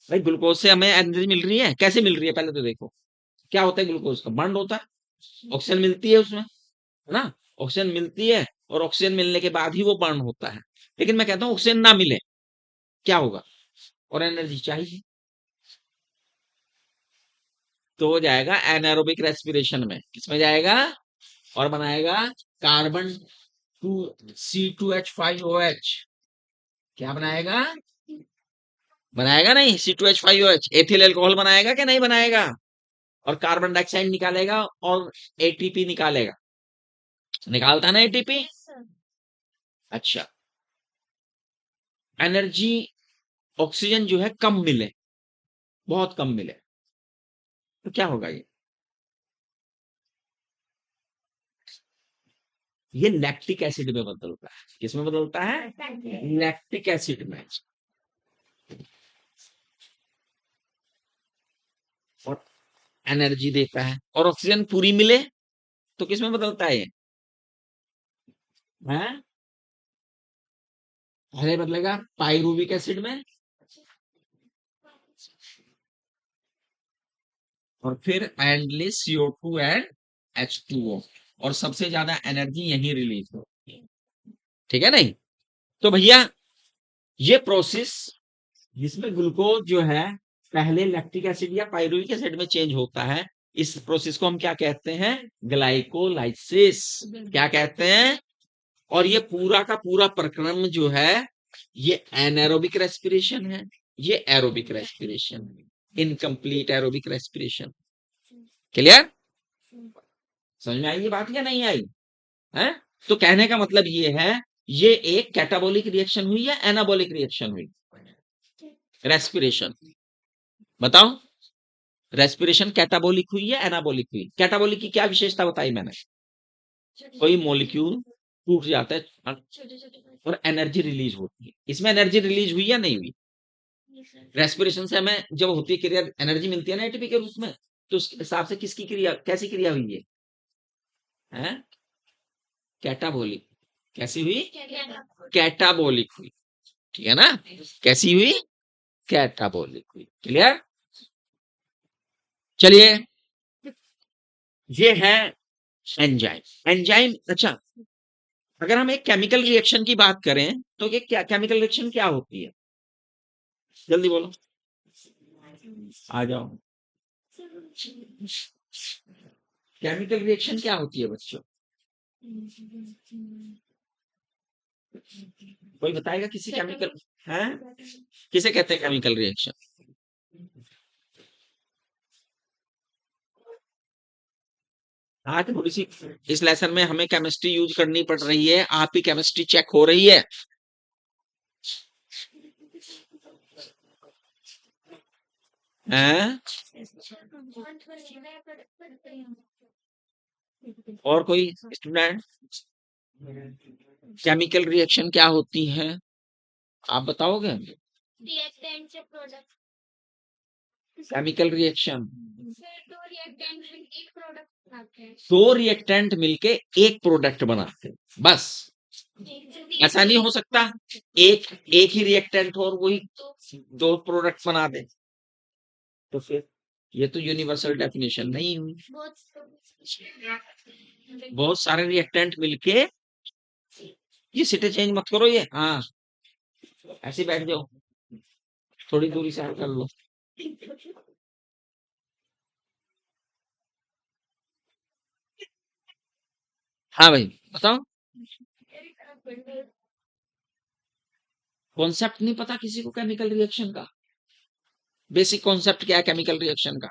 भाई ग्लूकोज से हमें एनर्जी मिल रही है, कैसे मिल रही है पहले तो देखो। क्या होता है? ग्लूकोज का बॉन्ड होता है, ऑक्सीजन मिलती है उसमें, है ना। ऑक्सीजन मिलती है और ऑक्सीजन मिलने के बाद ही वो बॉन्ड होता है। लेकिन मैं कहता हूं ऑक्सीजन ना मिले क्या होगा? और एनर्जी चाहिए, तो हो जाएगा एनारोबिक रेस्पिरेशन में। किसमें जाएगा? और बनाएगा कार्बन टू C2H5OH। क्या बनाएगा? बनाएगा नहीं, C2H5OH एथिल अल्कोहल बनाएगा क्या नहीं बनाएगा? और कार्बन डाइऑक्साइड निकालेगा और एटीपी निकालेगा, निकालता ना एटीपी। अच्छा, एनर्जी ऑक्सीजन जो है कम मिले, बहुत कम मिले, तो क्या होगा? ये लैक्टिक एसिड में बदलता है। किसमें बदलता है? लैक्टिक एसिड में। और एनर्जी देता है। और ऑक्सीजन पूरी मिले तो किसमें बदलता है ये? है? पहले बदलेगा पाइरुविक एसिड में, और फिर एंडली CO2 एंड H2O, और सबसे ज्यादा एनर्जी यही रिलीज होती है, ठीक है नहीं। तो भैया ये प्रोसेस जिसमें ग्लूकोज जो है पहले लैक्टिक एसिड या पाइरुविक एसिड में चेंज होता है, इस प्रोसेस को हम क्या कहते हैं? ग्लाइकोलाइसिस। क्या कहते हैं? और ये पूरा का पूरा प्रक्रम जो है ये एनारोबिक रेस्पिरेशन है, ये aerobic respiration, incomplete aerobic respiration. Clear? समझ में आई ये बात या नहीं आई? है? तो कहने का मतलब ये है, ये एक कैटाबॉलिक रिएक्शन हुई या एनाबॉलिक रिएक्शन हुई? रेस्पिरेशन। बताओ, रेस्पिरेशन कैटाबॉलिक हुई या एनाबॉलिक हुई? कैटाबॉलिक की क्या विशेषता बताई मैंने? कोई मॉलिक्यूल टूट जाता है और एनर्जी रिलीज होती है। इसमें एनर्जी रिलीज हुई या नहीं हुई? रेस्पिरेशन से हमें जब होती है क्रिया, एनर्जी मिलती है ना एटीपी के रूप में, तो उस हिसाब से किसकी क्रिया, कैसी क्रिया हुई है? हैं? कैटाबॉलिक। कैसी हुई? कैटाबॉलिक हुई, ठीक है ना। कैसी हुई? कैटाबॉलिक हुई। क्लियर? चलिए, ये है एंजाइम। एंजाइम, अच्छा, अगर हम एक केमिकल रिएक्शन की बात करें तो ये क्या केमिकल रिएक्शन क्या होती है? जल्दी बोलो, आ जाओ। केमिकल रिएक्शन क्या होती है बच्चों? कोई बताएगा? किसी केमिकल है? किसे कहते हैं केमिकल रिएक्शन? आज थोड़ी सी इस लेसन में हमें केमिस्ट्री यूज करनी पड़ रही है, आपकी केमिस्ट्री चेक हो रही है। हैं? और कोई स्टूडेंट? केमिकल रिएक्शन क्या होती है? आप बताओगे? रिएक्टेंट से प्रोडक्ट। केमिकल रिएक्शन, सर दो रिएक्टेंट एक प्रोडक्ट बनाते हैं। दो रिएक्टेंट मिलके एक प्रोडक्ट बनाते हैं, बस। ऐसा नहीं हो सकता एक एक ही रिएक्टेंट और वही दो प्रोडक्ट बना दे, तो फिर ये तो यूनिवर्सल डेफिनेशन नहीं हुई। बहुत सारे रिएक्टेंट मिलके, ये सीटें चेंज मत करो, ये हाँ ऐसे ही बैठ जाओ, थोड़ी दूरी से हट कर लो। हाँ भाई बताओ, कॉन्सेप्ट नहीं पता किसी को केमिकल रिएक्शन का? बेसिक कॉन्सेप्ट क्या है केमिकल रिएक्शन का?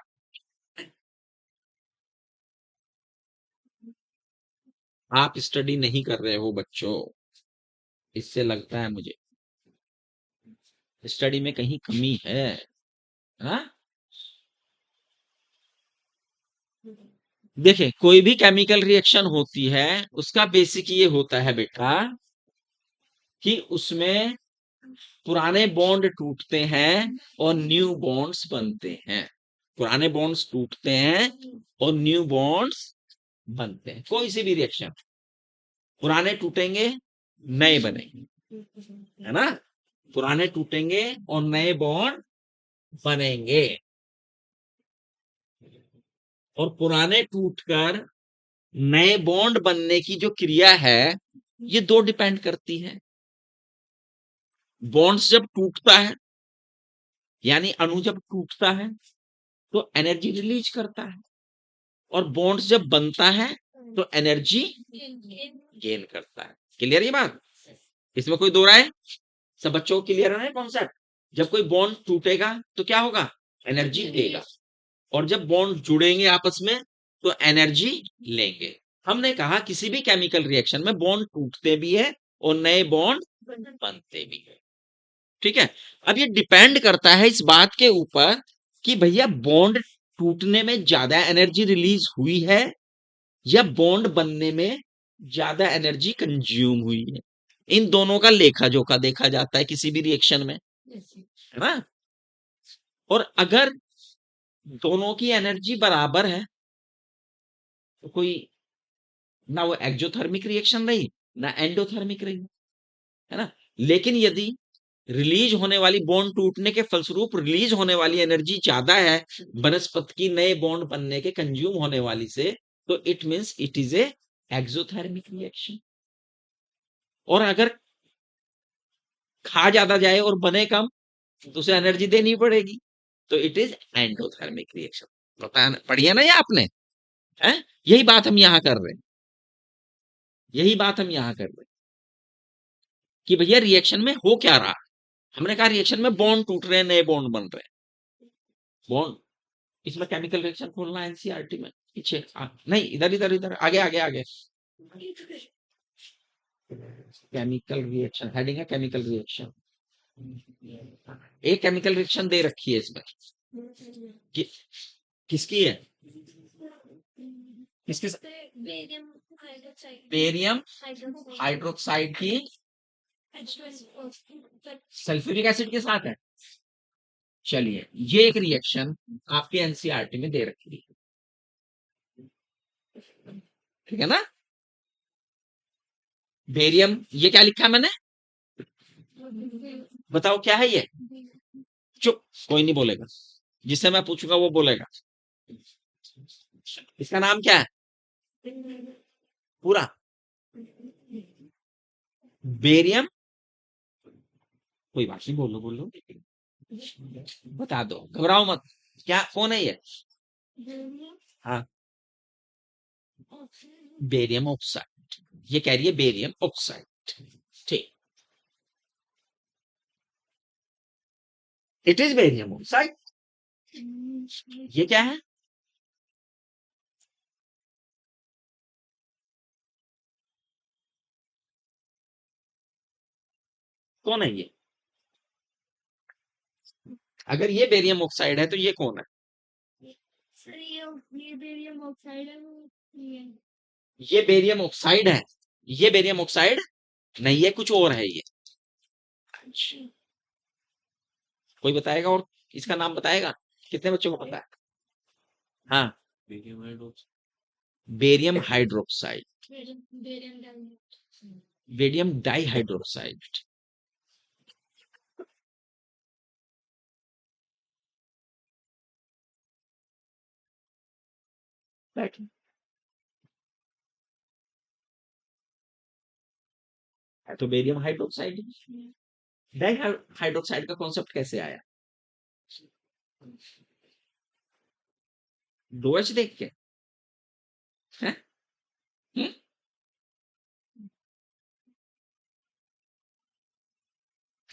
आप स्टडी नहीं कर रहे हो बच्चों, इससे लगता है मुझे स्टडी में कहीं कमी है। हाँ, देखे कोई भी केमिकल रिएक्शन होती है, उसका बेसिक ये होता है बेटा कि उसमें पुराने बॉन्ड टूटते हैं और न्यू बॉन्ड्स बनते हैं। पुराने बॉन्ड्स टूटते हैं और न्यू बॉन्ड्स बनते हैं। कोई सी भी रिएक्शन, पुराने टूटेंगे नए बनेंगे, है ना? पुराने टूटेंगे और नए बॉन्ड बनेंगे, और पुराने टूटकर नए बॉन्ड बनने की जो क्रिया है, ये दो डिपेंड करती है। बॉन्ड्स जब टूटता है, यानी अणु जब टूटता है तो एनर्जी रिलीज करता है, और बॉन्ड्स जब बनता है तो एनर्जी गेन करता है। क्लियर ये बात? इसमें कोई दो राय? सब बच्चों को क्लियर है कॉन्सेप्ट? जब कोई बॉन्ड टूटेगा तो क्या होगा? एनर्जी देगा, और जब बॉन्ड जुड़ेंगे आपस में तो एनर्जी लेंगे। हमने कहा किसी भी केमिकल रिएक्शन में बॉन्ड टूटते भी है और नए बॉन्ड बनते भी है। ठीक है, अब ये डिपेंड करता है इस बात के ऊपर कि भैया बॉन्ड टूटने में ज्यादा एनर्जी रिलीज हुई है या बॉन्ड बनने में ज्यादा एनर्जी कंज्यूम हुई है। इन दोनों का लेखा जोखा देखा जाता है किसी भी रिएक्शन में, है ना? और अगर दोनों की एनर्जी बराबर है तो कोई ना वो एक्सोथर्मिक रिएक्शन रही ना एंडोथर्मिक रही, है ना? लेकिन यदि रिलीज होने वाली बॉन्ड टूटने के फलस्वरूप रिलीज होने वाली एनर्जी ज्यादा है वनस्पति की नए बॉन्ड बनने के कंज्यूम होने वाली से, तो it means it is a exothermic reaction. और अगर खा ज्यादा जाए और बने कम तो उसे एनर्जी देनी पड़ेगी, तो इट इज एंडोथर्मिक रिएक्शन। पता पढ़िए ना ये आपने, है? यही बात हम यहां कर रहे हैं, यही बात हम यहां कर रहे हैं कि भैया रिएक्शन में हो क्या रहा। हमने कहा रिएक्शन में बॉन्ड टूट रहे हैं, नए बॉन्ड बन रहे हैं। बॉन्ड, इसमें केमिकल रिएक्शन खोलना है एनसीईआरटी में, पीछे नहीं, इधर इधर इधर, आगे आगे आगे। केमिकल रिएक्शन हेडिंग है, केमिकल रिएक्शन। एक केमिकल रिएक्शन दे रखी है इसमें कि, किसकी है? किसके साथ? Barium hydroxide. बेरियम हाइड्रोक्साइड की सल्फ्यूरिक एसिड के साथ है। चलिए, ये एक रिएक्शन आपके एनसीईआरटी में दे रखी है, ठीक है ना? बेरियम, ये क्या लिखा है मैंने? बताओ क्या है ये? चुप, कोई नहीं बोलेगा, जिससे मैं पूछूंगा वो बोलेगा। इसका नाम क्या है पूरा? बेरियम, कोई बात नहीं, बोलो बोलो, बता दो, घबराओ मत। क्या, कौन है ये? हाँ, बेरियम ऑक्साइड। ये कह रही है बेरियम ऑक्साइड, ठीक। It is barium oxide. ये क्या है? कौन है ये? अगर ये बेरियम ऑक्साइड है तो ये कौन है? सर ये बेरियम ऑक्साइड है ये बेरियम ऑक्साइड है, ये बेरियम ऑक्साइड नहीं है, कुछ और है ये। कोई बताएगा और इसका नाम बताएगा? कितने बच्चों को पता है? हाँ, बेरियम हाइड्रोक्साइड, बेरियम डाइहाइड्रोक्साइड। बैठो। है तो बेरियम हाइड्रोक्साइड। डाइहाइड्रोक्साइड का कॉन्सेप्ट कैसे आया? 2H देख के? हैं? हम्म?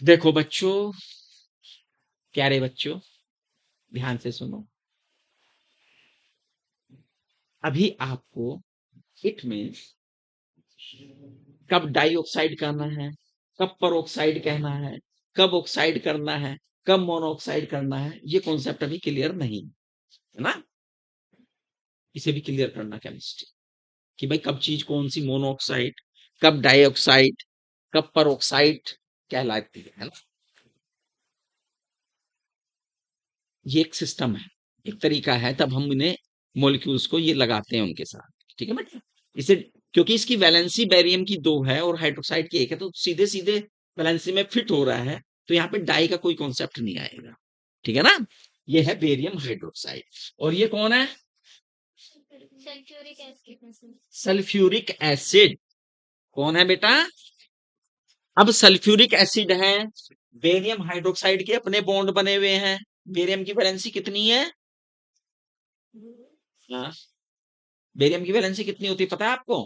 देखो बच्चों, प्यारे बच्चों, ध्यान से सुनो। अभी आपको इट मीन्स कब डाइऑक्साइड कहना है, कब परऑक्साइड कहना है, कब ऑक्साइड करना है, कब मोनोऑक्साइड करना है, ये कॉन्सेप्ट अभी क्लियर नहीं है ना। इसे भी क्लियर करना केमिस्ट्री कि भाई कब चीज कौन सी मोनोऑक्साइड, कब डाइऑक्साइड, कब परऑक्साइड कहलाती है ना। ये एक सिस्टम है, एक तरीका है, तब हम इन्हें मॉलिक्यूल्स को ये लगाते हैं उनके साथ, ठीक है बेटा। इसे क्योंकि इसकी वैलेंसी बेरियम की 2 है और हाइड्रोक्साइड की 1 है, तो सीधे सीधे वैलेंसी में फिट हो रहा है, तो यहाँ पे डाई का कोई कॉन्सेप्ट नहीं आएगा, ठीक है ना। ये है बेरियम हाइड्रोक्साइड। और ये कौन है? Sulphuric acid. कौन है बेटा? अब सल्फ्यूरिक एसिड है, बेरियम हाइड्रोक्साइड के अपने बॉन्ड बने हुए हैं। बेरियम की वैलेंसी कितनी है? हाँ, बेरियम की वैलेंसी कितनी होती है पता है आपको?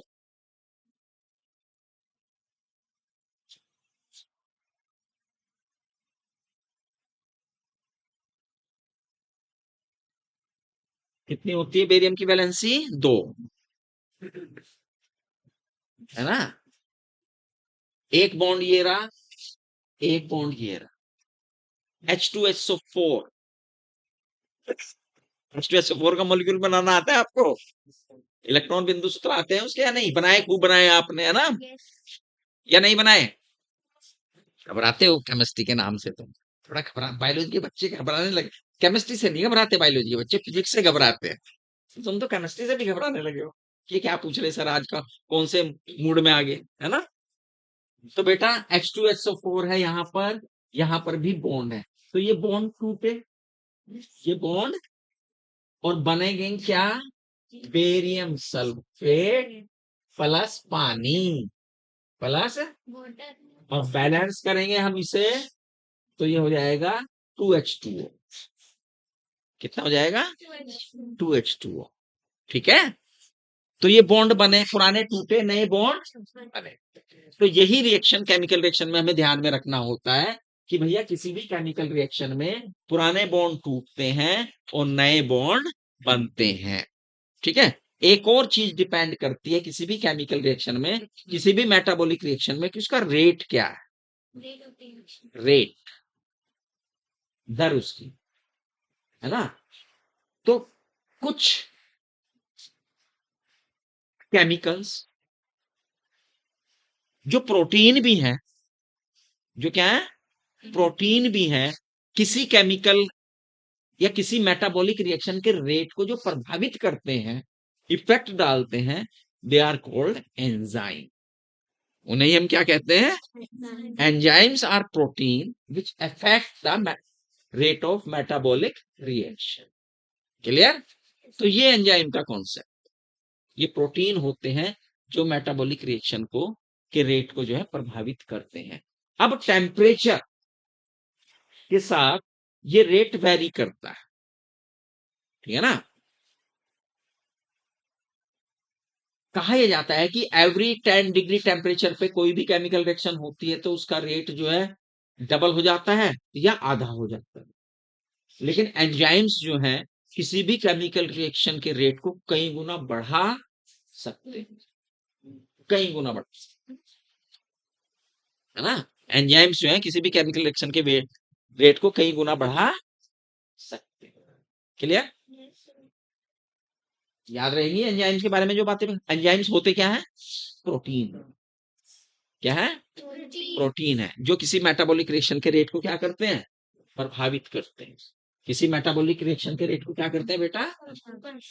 कितनी होती है बेरियम की वैलेंसी? 2, है ना। एक बॉन्ड ये रहा, एक बॉन्ड ये रहा, H2SO4। H2SO4 का मॉलिक्यूल बनाना आता है आपको? इलेक्ट्रॉन बिंदु सूत्र आते हैं उसके या नहीं? बनाए, खूब बनाए आपने, है ना, या नहीं बनाए? घबराते हो केमिस्ट्री के नाम से तुम, थोड़ा घबरा, बायोलॉजी के बच्चे घबराने लगे। केमिस्ट्री से नहीं घबराते बायोलॉजी के बच्चे, फिजिक्स से घबराते हैं। तुम तो केमिस्ट्री से भी घबराने लगे हो कि क्या पूछ रहे सर, आज का कौन से मूड में आ गए, है ना। तो बेटा H2SO4 है यहाँ पर भी बॉन्ड है, तो ये बॉन्ड टूटे, ये बॉन्ड, और बनेंगे क्या? बेरियम सल्फेट प्लस पानी प्लस, और बैलेंस करेंगे हम इसे, तो ये हो जाएगा 2H2O। कितना हो जाएगा? 2H2O, ठीक है। तो ये बॉन्ड बने, पुराने टूटे, नए बॉन्ड बने। तो यही रिएक्शन, केमिकल रिएक्शन में हमें ध्यान में रखना होता है कि भैया किसी भी केमिकल रिएक्शन में पुराने बॉन्ड टूटते हैं और नए बॉन्ड बनते हैं, ठीक है। एक और चीज डिपेंड करती है किसी भी केमिकल रिएक्शन में, किसी भी मेटाबॉलिक रिएक्शन में, कि उसका रेट क्या है। रेट, दर उसकी, है ना। तो कुछ केमिकल्स जो प्रोटीन भी हैं, जो क्या है, प्रोटीन भी हैं, किसी केमिकल या किसी मेटाबॉलिक रिएक्शन के रेट को जो प्रभावित करते हैं, इफेक्ट डालते हैं, दे आर कॉल्ड एंजाइम। उन्हें हम क्या कहते हैं? Enzymes are protein which affect the rate of metabolic reaction. Clear? तो ये एंजाइम का कॉन्सेप्ट, ये प्रोटीन होते हैं जो मेटाबॉलिक रिएक्शन को के रेट को जो है प्रभावित करते हैं। अब टेम्परेचर के साथ ये रेट वेरी करता है, ठीक है ना। कहा यह जाता है कि एवरी 10 डिग्री टेम्परेचर पे कोई भी केमिकल रिएक्शन होती है तो उसका रेट जो है डबल हो जाता है या आधा हो जाता है। लेकिन एंजाइम्स जो हैं किसी भी केमिकल रिएक्शन के रेट को कई गुना बढ़ा सकते हैं, कई गुना बढ़ा सकते हैं, है ना। एंजाइम्स जो है किसी भी केमिकल रिएक्शन के रेट को कई गुना बढ़ा सकते हैं। क्लियर? याद रहेगी एंजाइम्स के बारे में जो बातें। एंजाइम्स होते क्या है? प्रोटीन। क्या है? प्रोटीन है जो किसी मेटाबॉलिक रिएक्शन के रेट को क्या करते हैं, प्रभावित करते हैं। किसी मेटाबॉलिक रिएक्शन के रेट को क्या करते हैं बेटा,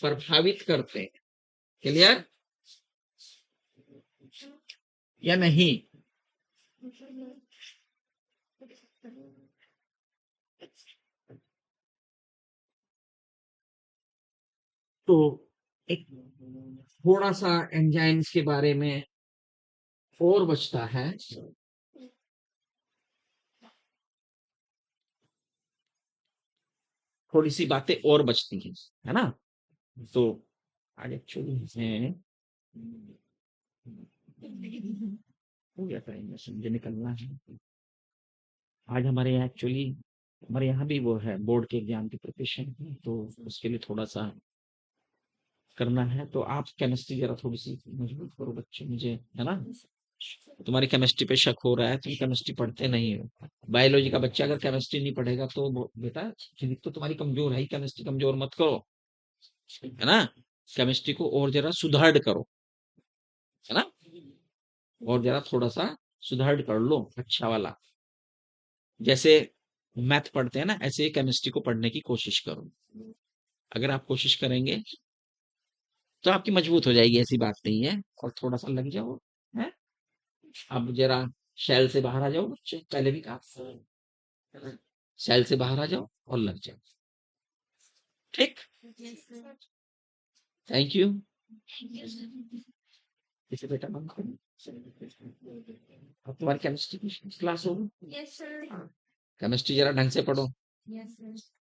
प्रभावित करते हैं। क्लियर या नहीं? तो एक थोड़ा सा एंजाइम्स के बारे में और बचता है। थोड़ी सी बातें और बचती हैं, है ना? तो आज एक्चुअली है हो गया टाइम, मुझे निकलना है। आज हमारे यहाँ एक्चुअली हमारे यहाँ भी वो है, बोर्ड के एग्जाम की प्रिपरेशन है, तो उसके लिए थोड़ा सा करना है। तो आप केमिस्ट्री जरा थोड़ी सी मजबूत करो बच्चे, मुझे, है ना? तुम्हारी केमिस्ट्री पे शक हो रहा है, तुम केमिस्ट्री पढ़ते नहीं हो। बायोलॉजी का बच्चा अगर केमिस्ट्री नहीं पढ़ेगा तो बेटा फिजिक्स तो तुम्हारी कमजोर है ही, केमिस्ट्री कमजोर मत करो, है ना? केमिस्ट्री को और जरा सुधार करो, है ना? और जरा थोड़ा सा सुधार कर लो, अच्छा वाला। जैसे मैथ पढ़ते हैं ना, ऐसे ही केमिस्ट्री को पढ़ने की कोशिश करो। अगर आप कोशिश करेंगे तो आपकी मजबूत हो जाएगी, ऐसी बात नहीं है। और थोड़ा सा लग जाओ, है? अब जरा शेल से बाहर आ जाओ बच्चे, पहले भी कहा, शेल से बाहर आ जाओ और लग जाओ। ठीक, थैंक यू। इसे बेटा बंद करो। अब तुम्हारी केमिस्ट्री की क्लास होगी, Yes, sir. केमिस्ट्री जरा ढंग से पढ़ो। Yes, sir.